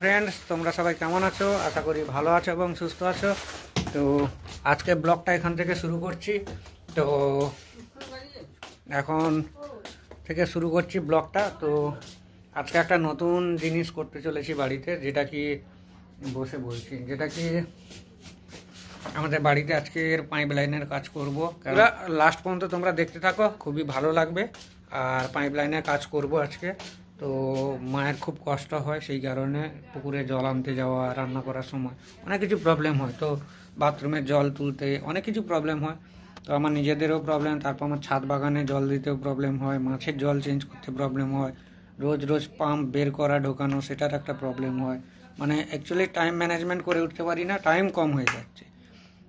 Friends, তোমরা সবাই কেমন আছো? আশা করি ভালো আছো এবং সুস্থ আছো। তো আজকে ব্লগটা এখান থেকে শুরু করছি। তো এখন থেকে শুরু করছি ব্লগটা। তো আজকে একটা নতুন জিনিস করতে চলেছি বাড়িতে, যেটা কি আমাদের বাড়িতে আজকের পাইপ লাইনের কাজ করব। লাস্ট পর্যন্ত তোমরা দেখতে থাকো, খুবই ভালো লাগবে। আর পাইপ লাইনের কাজ করব আজকে। তো মায়ের খুব কষ্ট হয়, সেই কারণে পুকুরে জল আনতে যাওয়া, রান্না করার সময় অনেক কিছু প্রবলেম হয়। তো বাথরুমের জল তুলতে অনেক কিছু প্রবলেম হয়। তো আমার নিজেদেরও প্রবলেম, তারপর আমার ছাদ বাগানে জল দিতেও প্রবলেম হয়, মাছের জল চেঞ্জ করতে প্রবলেম হয়, রোজ রোজ পাম্প বের করা ঢোকানো সেটার একটা প্রবলেম হয়। মানে অ্যাকচুয়ালি টাইম ম্যানেজমেন্ট করে উঠতে পারি না, টাইম কম হয়ে যাচ্ছে।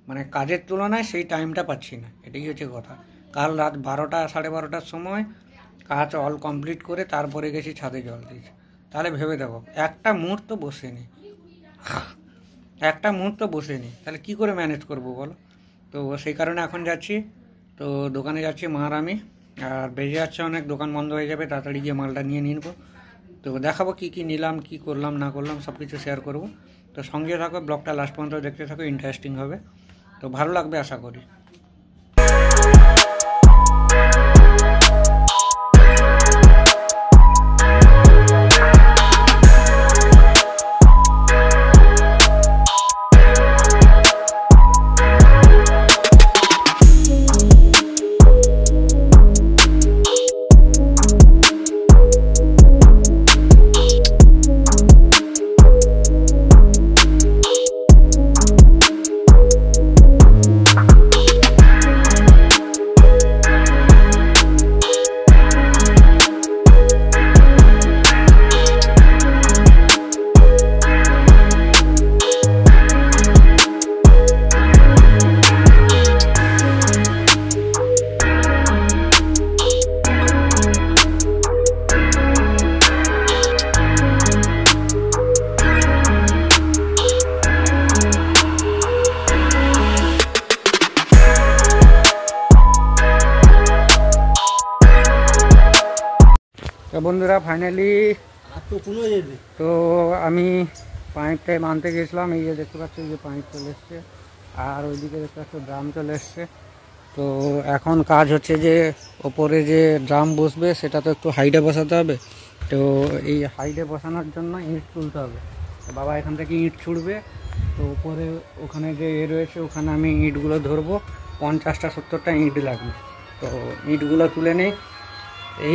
মানে কাজের তুলনায় সেই টাইমটা পাচ্ছি না, এটাই হচ্ছে কথা। কাল রাত 12টা 12:30টার সময় কাজ অল কমপ্লিট করে তারপরে গেছি ছাদে জল দিয়েছি। তাহলে ভেবে দেখো, একটা মুহূর্ত বসে নি, তাহলে কি করে ম্যানেজ করব বলো? তো সেই কারণে এখন যাচ্ছি। তো দোকানে যাচ্ছি মা আর আমি। আর বেজে যাচ্ছে অনেক, দোকান বন্ধ হয়ে যাবে, তাড়াতাড়ি গিয়ে মালটা নিয়ে নেবো। তো দেখাবো কি কি নিলাম, কি করলাম না করলাম, সব কিছু শেয়ার করবো। তো সঙ্গে থাকো, ব্লগটা লাস্ট পর্যন্ত দেখতে থাকো, ইন্টারেস্টিং হবে। তো ভালো লাগবে আশা করি। তো বন্ধুরা, ফাইনালি তো আমি পাইপটাই আনতে গেছিলাম। এই যে দেখতে পাচ্ছি, যে পাইপ চলে এসছে, আর ওইদিকে দেখতে পাচ্ছি ড্রাম চলে এসছে। তো এখন কাজ হচ্ছে যে ওপরে যে ড্রাম বসবে সেটা তো একটু হাইটে বসাতে হবে। তো এই হাইটে বসানোর জন্য ইট তুলতে হবে। তো বাবা এখান থেকে ইট ছুড়বে। তো ওপরে ওখানে যে রয়েছে, ওখানে আমি ইটগুলো ধরবো। 50টা 70টা ইট লাগবে। তো ইটগুলো তুলে নেই।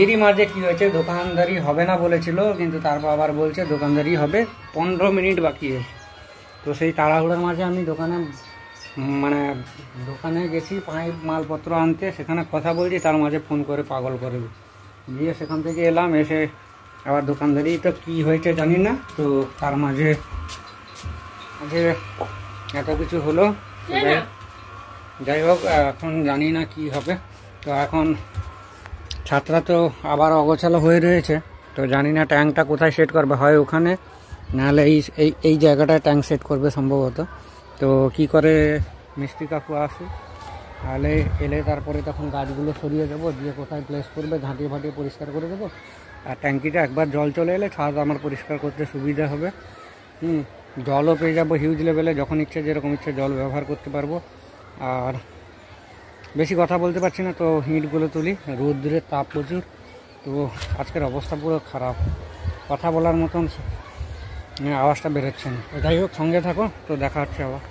এরই মাঝে কি হয়েছে, দোকানদারি হবে না বলেছিল, কিন্তু তারপর আবার বলছে দোকানদারি হবে। 15 মিনিট বাকি আছে। তো সেই তাড়াহুড়োর মাঝে আমি দোকানে গেছি পাইপ মালপত্র আনতে, সেখানে কথা বলছি, তার মাঝে ফোন করে পাগল করে দিয়ে সেখান থেকে এলাম। এসে আবার দোকানদারি তো কি হয়েছে জানি না। তো তার মাঝে এত কিছু হলো। যাই হোক, এখন জানি না কি হবে। তো এখন ছাত্রা তো আবার অগোছালো হয়ে রয়েছে। তো জানি না ট্যাঙ্কটা কোথায় সেট করবে, হয় ওখানে, নাহলে এই জায়গাটায় ট্যাঙ্ক সেট করবে সম্ভবত। তো কি করে মিস্ত্রি কাকু আসুক, তাহলে এলে তারপরে তখন গাছগুলো সরিয়ে দেবো, দিয়ে কোথায় প্লেস করবে ঝাঁটিয়ে ফাটিয়ে পরিষ্কার করে দেবো। আর ট্যাঙ্কিটা একবার জল চলে এলে ছাদ আমার পরিষ্কার করতে সুবিধা হবে। জলও পেয়ে যাবো হিউজ লেভেলে, যখন ইচ্ছে যেরকম ইচ্ছে জল ব্যবহার করতে পারবো। আর বেশি কথা বলতে পারছি না, তো ইটগুলো তুলি। রোদ্রের তাপ প্রচুর, তো আজকের অবস্থা পুরো খারাপ, কথা বলার মতন আওয়াজটা বেরোচ্ছে না। তো যাই হোক, সঙ্গে থাকো, তো দেখা হচ্ছে আবার।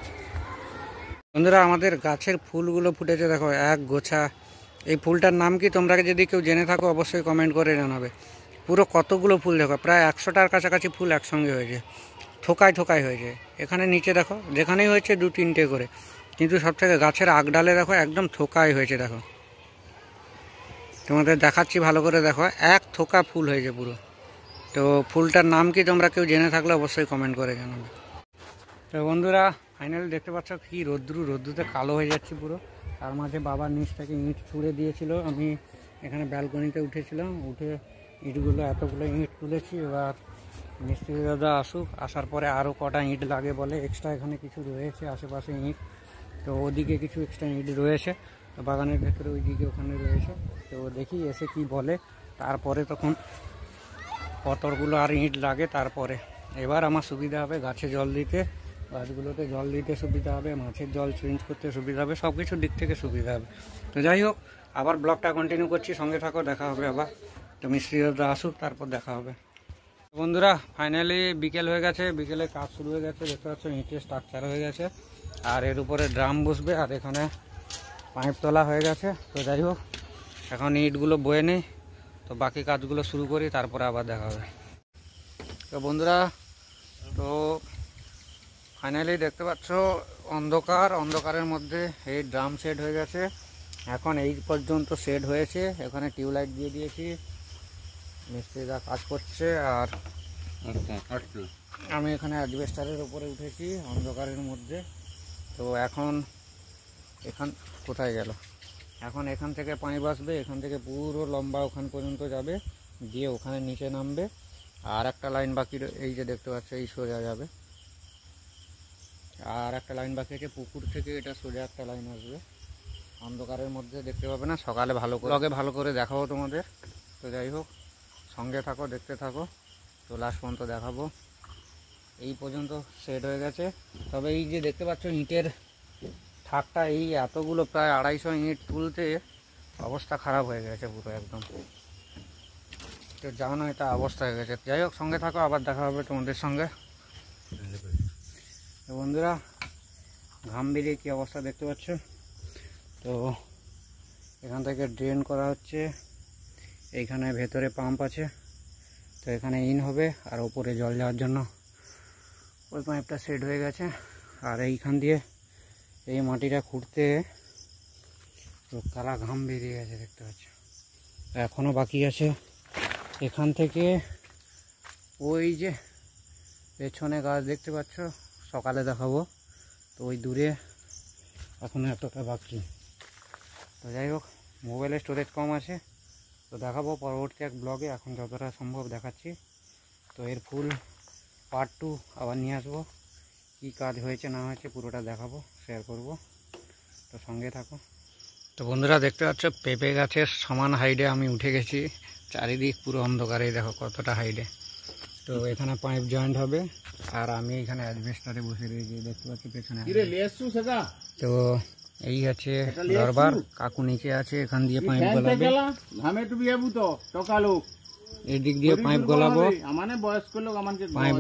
বন্ধুরা, আমাদের গাছের ফুলগুলো ফুটেছে দেখো, এক গোছা। এই ফুলটার নাম কি, তোমরা যদি কেউ জেনে থাকো অবশ্যই কমেন্ট করে জানাবে। পুরো কতগুলো ফুল দেখো, প্রায় 100টার কাছাকাছি ফুল একসঙ্গে হয়েছে, থোকায় হয়েছে। এখানে নিচে দেখো, যেখানেই হয়েছে 2-3টে করে, কিন্তু সব থেকে গাছের আগডালে দেখো একদম থোকায় হয়েছে। দেখো, তোমাদের দেখাচ্ছি ভালো করে, দেখো এক থোকা ফুল হয়েছে পুরো। তো ফুলটার নাম কি তোমরা কেউ জেনে থাকলে অবশ্যই কমেন্ট করে জানাবে। তো বন্ধুরা, ফাইনালি দেখতে পাচ্ছ কি রোদ্রুতে কালো হয়ে যাচ্ছে পুরো। তার মাঝে বাবার নিচ থেকে ইট ছুঁড়ে দিয়েছিল। আমি এখানে ব্যালকনিতে উঠেছিলাম, উঠে ইটগুলো এতগুলো ইট তুলেছি। এবার মিস্ত্রি দাদা আসুক, আসার পরে আরও কটা ইট লাগে বলে, এক্সট্রা এখানে কিছু রয়েছে আশেপাশে ইট। তো ওদিকে কিছু এক্সট্রা ইট রয়েছে, বাগানের ভেতরে ওইদিকে ওখানে রয়েছে। তো দেখি এসে কি বলে, তারপরে তখন কতগুলো আর ইট লাগে তারপরে। এবার আমার সুবিধা হবে গাছে জল দিতে, গাছগুলোতে জল দিতে সুবিধা হবে, মাছের জল চেঞ্জ করতে সুবিধা হবে, সব কিছুর দিক থেকে সুবিধা হবে। তো যাই হোক, আবার ব্লগটা কন্টিনিউ করছি, সঙ্গে থাকো, দেখা হবে আবার। তো মিস্ত্রিরা আসুক, তারপর দেখা হবে। বন্ধুরা ফাইনালি বিকেল হয়ে গেছে, বিকেলে কাজ শুরু হয়ে গেছে, দেখতে পাচ্ছ ইটের স্ট্রাকচার হয়ে গেছে, আর এর উপরে ড্রাম বসবে, আর এখানে পাইপ তোলা হয়ে গেছে। তো যাই হোক, এখন ইটগুলো বয়ে নেই, তো বাকি কাজগুলো শুরু করি, তারপরে আবার দেখা হবে। তো বন্ধুরা, তো ফাইনালি দেখতে পাচ্ছ অন্ধকারের মধ্যে এই ড্রাম সেট হয়ে গেছে। এখন এই পর্যন্ত সেট হয়েছে, এখানে টিউবলাইট দিয়ে দিয়েছি, মিস্ত্রিরা কাজ করছে, আর আমি এখানে অ্যাজবেস্টারের উপরে উঠেছি অন্ধকারের মধ্যে। তো এখন কোথায় গেল, এখন এখান থেকে পাইপ আসবে, এখান থেকে পুরো লম্বা ওখান পর্যন্ত যাবে, দিয়ে ওখানে নিচে নামবে, আর একটা লাইন বাকি, এই যে দেখতে পাচ্ছ এই সোজা যাবে, আর একটা লাইন বাকি আছে পুকুর থেকে, এটা সোজা একটা লাইন আসবে। অন্ধকারের মধ্যে দেখতে পাবে না, সকালে ভালো করে দেখাবো তোমাদের। তো যাই হোক, সঙ্গে থাকো, দেখতে থাকো, তো লাস্ট পর্যন্ত দেখাবো। এই পর্যন্ত সেট হয়ে গেছে। তবে এই যে দেখতে পাচ্ছ ইটের ঠাকটা, এই এতগুলো প্রায় 250 ইট তুলতে অবস্থা খারাপ হয়ে গেছে পুরো একদম, তো জানো এটা অবস্থা হয়ে গেছে। যাই হোক, সঙ্গে থাকো, আবার দেখা হবে তোমাদের সঙ্গে। তো বন্ধুরা, ঘাম বেরিয়ে কী অবস্থা দেখতে পাচ্ছ। তো এখান থেকে ড্রেন করা হচ্ছে, এইখানে ভেতরে পাম্প আছে, তো এখানে ইন হবে, আর ওপরে জল যাওয়ার জন্য ওই পাইপটা সেট হয়ে গেছে। আর এইখান দিয়ে এই মাটিটা খুঁড়তে তো কালা ঘাম বেরিয়ে গেছে দেখতে পাচ্ছ, এখনও বাকি আছে। এখান থেকে ওই যে পেছনে গাছ দেখতে পাচ্ছ, সকালে দেখাবো, তো ওই দূরে এখনও এতটা বাকি। তো যাই হোক, মোবাইলে স্টোরেজ কম আছে, তো দেখাবো পরবর্তী এক ব্লগে, এখন যতটা সম্ভব দেখাচ্ছি। তো এর ফুল পার্ট 2 আবার নিয়ে আসবো, কী কাজ হয়েছে না হয়েছে পুরোটা দেখাবো, শেয়ার করব, তো সঙ্গে থাকো। তো বন্ধুরা দেখতে পাচ্ছ পেঁপে গাছের সমান হাইটে আমি উঠে গেছি, চারিদিক পুরো অন্ধকারে, দেখো কতটা হাইটে। তো এখানে পাইপ জয়েন্ট হবে, আর আমি এখানে অ্যাজবেস্টারে বসে রয়েছি, দেখতে পাচ্ছি পেছনে। তো এই আছে দরবার, কাকু নিচে আছে, এখান দিয়ে পাইপ গলাবে, এই দিক দিয়ে পাইপ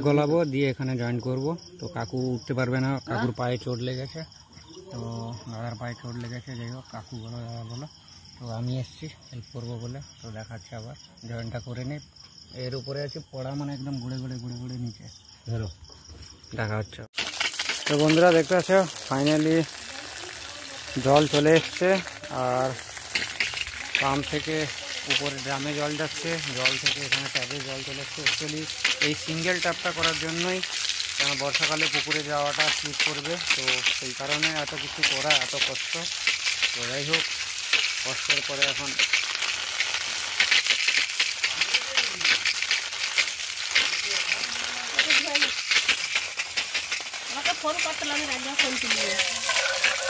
গলাবো, দিয়ে এখানে জয়েন করব। তো কাকু উঠতে পারবে না, কাকুর পায়ে চোট লেগেছে, তো দাদার পায়ে চোট লেগেছে। যাই হোক, কাকু বলো, দাদা বলো, তো আমি এসছি হেল্প করবো বলে। তো দেখাচ্ছে, আবার জয়েনটা করে নিই। এর উপরে আছে পড়া, মানে একদম গুড়ে নিচে ধরো, দেখা হচ্ছে। তো বন্ধুরা দেখতে পাচ্ছ ফাইনালি জল চলে এসছে, আর পাম্প থেকে উপরে ড্রামে জল যাচ্ছে, জল থেকে এখানে ট্যাপে জল চলে এসছে। অ্যাকচুয়ালি এই সিঙ্গেল ট্যাপটা করার জন্যই, কেন বর্ষাকালে পুকুরে যাওয়াটা স্লিপ করবে, তো সেই কারণে এত কিছু করা, এত কষ্ট। তো যাই হোক, কষ্টের পরে এখন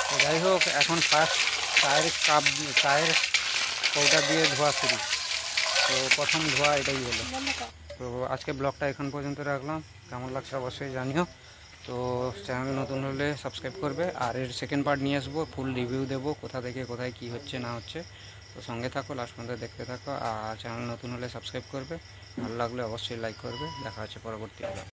তো যাই হোক, এখন ফার্স্ট চায়ের কৌটা দিয়ে ধোয়া শুরু। তো প্রথম ধোয়া এটাই হলো। তো আজকে ব্লগটা এখন পর্যন্ত রাখলাম, কেমন লাগছে অবশ্যই জানিও। তো চ্যানেল নতুন হলে সাবস্ক্রাইব করবে, আর এর সেকেন্ড পার্ট নিয়ে আসবো, ফুল রিভিউ দেবো কোথা থেকে কোথায় কি হচ্ছে না হচ্ছে। তো সঙ্গে থাকো, লাস্ট পর্যন্ত দেখতে থাকো, আর চ্যানেল নতুন হলে সাবস্ক্রাইব করবে, ভালো লাগলে অবশ্যই লাইক করবে। দেখা হচ্ছে পরবর্তী ব্লগ।